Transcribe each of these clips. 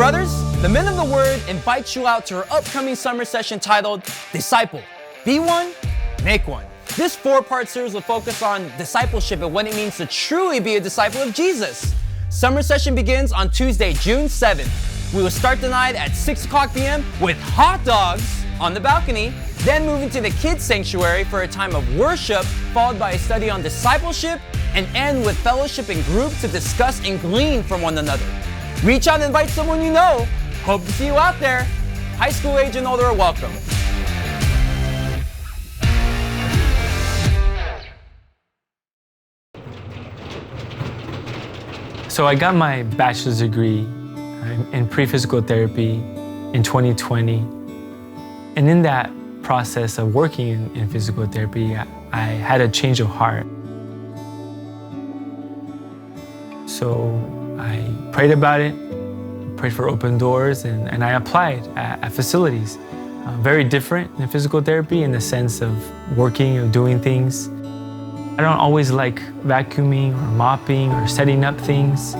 brothers, the Men of the Word invites you out to our upcoming summer session titled Disciple. Be one, make one. This 4-part series will focus on discipleship and what it means to truly be a disciple of Jesus. Summer session begins on Tuesday, June 7th. We will start the night at 6 o'clock p.m. with hot dogs on the balcony, then move into the kids' sanctuary for a time of worship, followed by a study on discipleship, and end with fellowship in groups to discuss and glean from one another. Reach out and invite someone you know. Hope to see you out there. High school age and older are welcome. So I got my bachelor's degree in pre-physical therapy in 2020. And in that process of working in physical therapy, I had a change of heart. So I prayed about it, prayed for open doors, and I applied at facilities. Very different than physical therapy in the sense of working or doing things. I don't always like vacuuming or mopping or setting up things,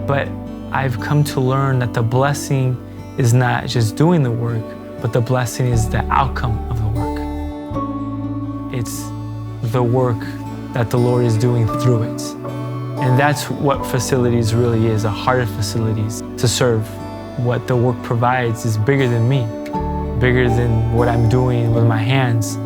but I've come to learn that the blessing is not just doing the work, but the blessing is the outcome of the work. It's the work that the Lord is doing through it. And that's what facilities really is, a heart of facilities, to serve. What the work provides is bigger than me, bigger than what I'm doing with my hands.